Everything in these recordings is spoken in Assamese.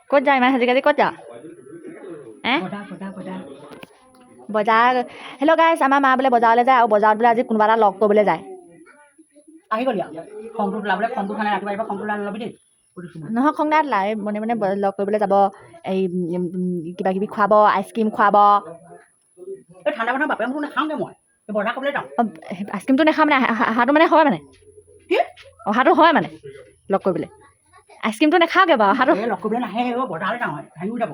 ক'ত যায় ইমান আজিকালি ক'ত যা বজাৰ হেল্ল' গাইছ আমাৰ মা বোলে বজাৰলৈ যায় আৰু বজাৰত বোলে আজি কোনোবা এটা লগ কৰিবলৈ যায় আহি গ'লি খংটো ওলাবলৈ খংটো খালে ৰাতিপুৱা ৰাতিপুৱা খংটো ওলাই নল'বি দেই নহয় খং নাই লাই মনে মনে লগ কৰিবলৈ যাব এই কিবা কিবি খুৱাব আইচক্ৰীম খুৱাব এই ঠাণ্ডা বতৰ বাপেৰটো নাখাওঁগৈ মই বজাৰ কৰিবলৈ যাওঁ আইচক্ৰীমটো নাখাওঁ মানে অহাটো মানে হয় মানে কি অহাটো হয় মানে লগ কৰিবলৈ আইচক্ৰীমটো নাখাওঁগৈ বাৰু অহাটো লগ কৰিবলৈ নাহে বজাৰলৈ যাওঁ হেৰিও যাব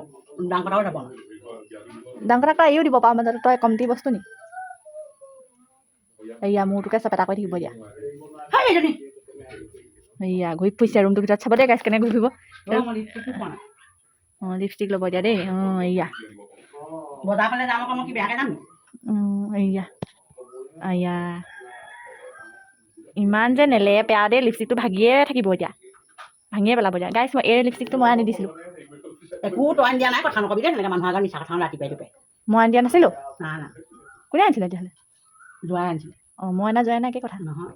ডাঙৰ কথাও যাব ডাঙৰ কথা এইও দিব পাৰ মাজতে তই কমটি বস্তু নি এয়া মূৰটোকে চেপেটা কৰি থাকিব দিয়া এয়া ঘূৰি ফুৰিছে ৰুমটোৰ ভিতৰত চাব দেই গাইছ কেনেকৈ ঘূৰি ফুৰিব অঁ লিপষ্টিক ল'ব দিয়া দেই অঁ এয়া বজাৰফালে যাম আকৌ মই কি বেয়াকৈ যাম এয়া এয়া ইমান যে নেলেপেৰা দেই লিপষ্টিকটো ভাগিয়ে থাকিব এতিয়া ভাঙিয়ে পেলাব দিয়া গাইছ মই এই লিপষ্টিকটো মই আনি দিছিলোঁ একো তই আনি দিয়া নাই কথা নকবি দেই তেনেকৈ মানুহৰ আগত মিছা কথা ৰাতিপুৱাই ৰাতিপুৱাই মই আনি দিয়া নাছিলোঁ না না কোনে আনিছিলে তেতিয়াহ'লে যোৱাই আনিছিলে অঁ মই অনা যোৱাই নাই কি কথা নহয়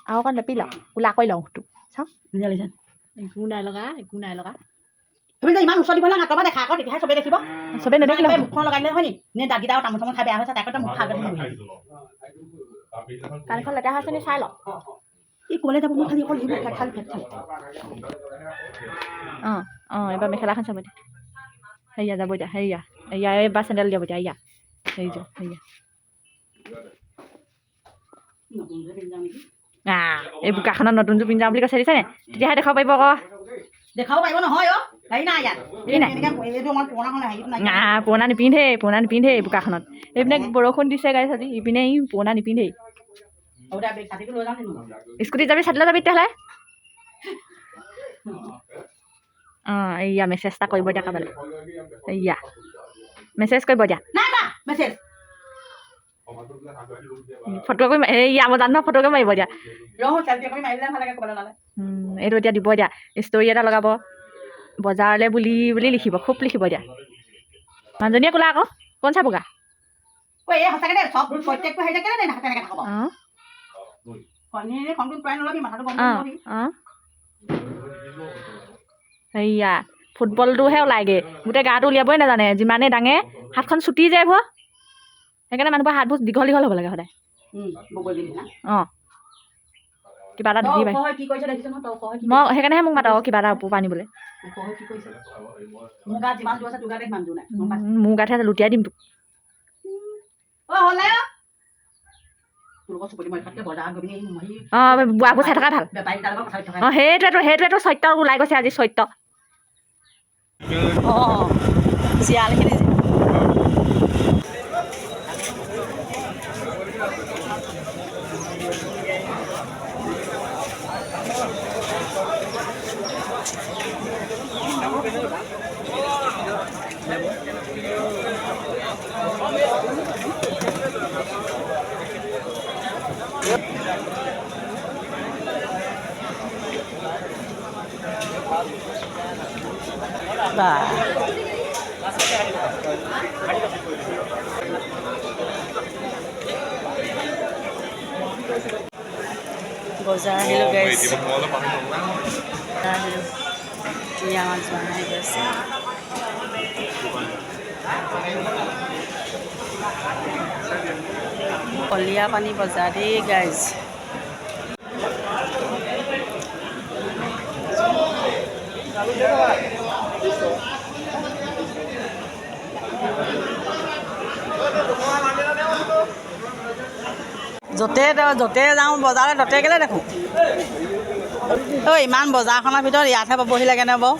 আৰু অকণ লেপি লওঁ কোলা কৰি লওঁ তোক চাওঁ ধুনীয়া লাগিছে একো নাই লগা তুমি যে ইমান ওচৰ দিব নালাগে আঁতৰপৰা দেখা আকৌ তেতিয়াহে চবেই দেখিব চবেই নেদেখিলে মুখখন লগাই দিলে হয় নি নে দাগিটা আৰু তামোল চামোল খাই বেয়া হৈছে তাকে মুখ খাই কাণখন লেতেৰা হৈছে নি চাই লওঁ এই ক'লে যাব মই খালি অকল সেইবোৰ ফেট খালি অঁ এইবাৰ মেখেলাখন চাব দিয়া সেয়া যাব দিয়া সেয়া এয়া এইবাৰ চেণ্ডেল দিব দিয়া এয়া হেৰি যোৱা সেয়া এই বোকাখনত নতুনযোৰ পিন্ধি যাওঁ বুলি কৈছে দিছেনে তেতিয়াহে দেখাব পাৰিব আকৌ দেখাব পাৰিব নহয় অ' হেৰি নাই ইয়াত পুৰণা নিপিন্ধেই বোকাখনত এইপিনে বৰষুণ দিছে গাইছ আজি ইপিনে পুৰণা নিপিন্ধেই স্কুটিত যাবি ছাতি লৈ যাবি তেতিয়াহ'লে অঁ এয়া মেছেজ এটা কৰিব দিয়া কাৰোবালৈ এয়া মেছেজ কৰিব দিয়া ফটো কৰি এয়া মই জানো ফটোকে মাৰিব দিয়া এইটো এতিয়া দিব দিয়া ষ্টৰি এটা লগাব বজাৰলৈ বুলি লিখিব খুব লিখিব দিয়া মানুহজনীয়ে ক'লা আকৌ কোন চাবগা সেয়া ফুটবলটোহে ওলাইগৈ গোটেই গাটো উলিয়াবই নাজানে যিমানেই ডাঙে হাতখন চুটি যায় ভুৱা সেইকাৰণে মানুহবোৰ হাতবোৰ দীঘল দীঘল হ'ব লাগে সদায় অঁ কিবা এটা ঢুকি পাই মই সেইকাৰণেহে মোক মাতা কিবা এটা ওপৰ আনিবলৈ মোৰ গাতহে লুটিয়াই দিম তোক অঁ বুঢ়াবোৰ চাই থকাই ভাল অঁ সেইটোৱেতো সত্য ওলাই গৈছে আজি সত্য অঁ চিয়ালখিনি বজাৰ আহিলোঁ গাইছ আমাৰ যোৱা নাই গৈছে কলীয়া পানী বজাৰ দেই গাইছ য'তে যাওঁ বজাৰলৈ ততে গ'লে দেখোঁ ঐ ইমান বজাৰখনৰ ভিতৰত ইয়াতহে পাবহি লাগে নে বাৰু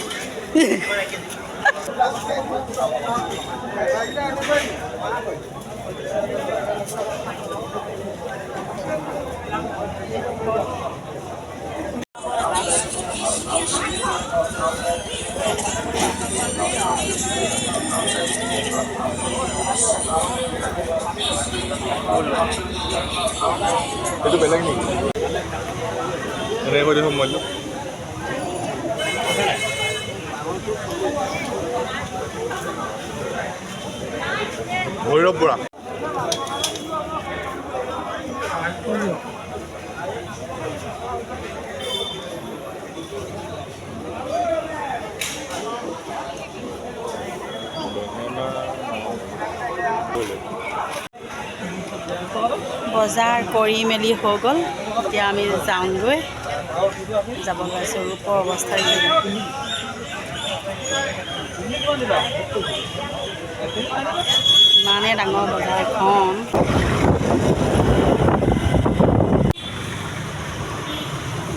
itu beleg nih. Ini di rumah tuh. Boleh pura. বজাৰ কৰি মেলি হৈ গ'ল। এতিয়া আমি যাওঁগৈ, যাব ওলাইছোঁ ৰূপৰ অৱস্থা। ইমানেই ডাঙৰ বজাৰখন।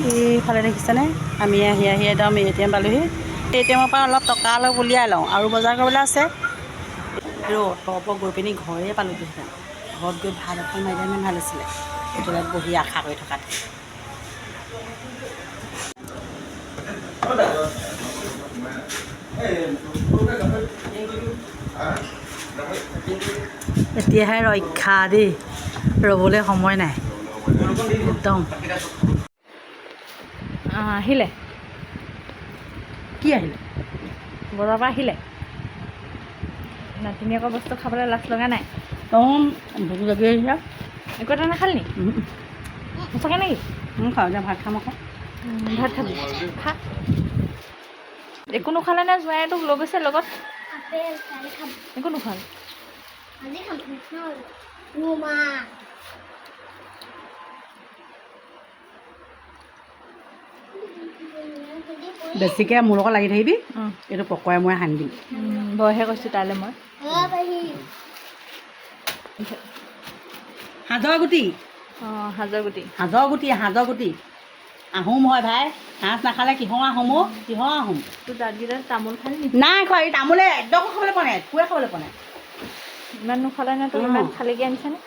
এইফালে দেখিছেনে, আমি আহি একদম ATM পালোহি। ATMৰ পৰা অলপ টকা অলপ উলিয়াই লওঁ আৰু বজাৰ কৰিবলৈ আছে। তৰপৰ গৈ পিনি ঘৰে পালোঁগৈ। ঘৰত গৈ ভাত এখন মাৰিলে ইমান ভাল আছিলে, হোটেলত বহি আশা কৰি থকাত। এতিয়াহে ৰক্ষা দেই, ৰ'বলৈ সময় নাই একদম। আহিলে কি আহিলে? বজাৰৰ পৰা আহিলে। নাতিনীয়েকৰ বস্তু খাবলৈ লাজ লগা নাই? ভোক লাগি আহিছে। একো এটা নাখালি নি? সঁচাকৈ নেকি? খাওঁ এতিয়া ভাত খাম আকৌ। ভাত খাবি? খা। একো নোখালে নে জোঁৱাইটোক লৈ গৈছে লগত? একো নোখোৱালে? বেছিকৈ মোৰ লগত লাগি থাকিবি, এইটো পকৰাই মই সানি দিম। বয়হে কৈছোঁ তাইলৈ মই। সাজৰ গুটি। সাজৰ গুটি। সাজৰ গুটি। আহোম হয় ভাই, সাজ নাখালে কিহৰ আহোম অ', কিহৰ আহোম? তোৰ দাঁতকেইডাল তামোল খালি নি? নাই খোৱা, এই তামোলে একদম খাবলৈ পোৱা নাই, একোৱে খাবলৈ পোৱা নাই। ইমান নোখালে নে তোৰ? ইমান খালীকৈ আনিছেনে?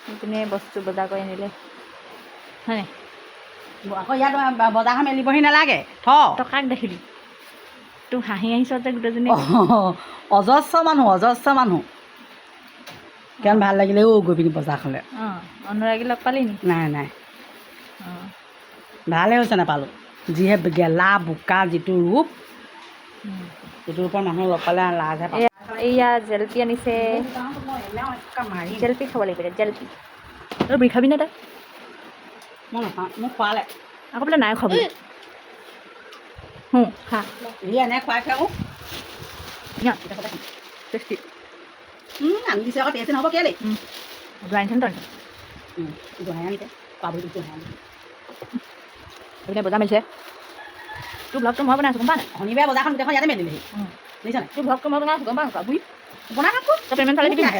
সেইপিনে বস্তু বজাৰ কৰি আনিলে হয় নাই? আকৌ ইয়াত বজাৰখন মেলিবহি নালাগে, তই কাক দেখিলি? তোক হাঁহি আহিছ যে গোটেইজনী। অজস্ৰ মানুহ। কিমান ভাল লাগিলে গৈ পিনি বজাৰখনলৈ। অনুৰাগী লগ পালি নি? নাই। ভালে হৈছে নাপালোঁ। যিহে গেলা বোকা যিটো ৰূপ, সেইটো ৰূপৰ মানুহ লগ পালে লাজহে পায়। এইয়া জেলপি আনিছে। জেলপি খাব লাগিব, জেলপি। তই বিৰি খাবি নে তই? মই নাখাওঁ, মোক খোৱালে। আকৌ বোলে নাই খোৱা বোলে। খা। এনে খুৱাইছে আকৌ। টেষ্টি। আনি দিছে আকৌ, টেষ্টি নহ'ব কেলেই? আনিছে তই? আনিছে পাবলৈ এইপিনে বজাৰ মেলিছে। তোৰ ব্লগটো মই বনাইছোঁ গম পাৱ নাই? শনিবাৰে বজাৰখন গোটেইখন ইয়াতে মেলিলেহি, বুজিছ নাই? তোৰ ব্লগটো মই বনাইছোঁ গম পাৱ নাই? বুঢ়ী বনাই থাকোঁ, তই পে'মেণ্ট ফালে দিবি নাই?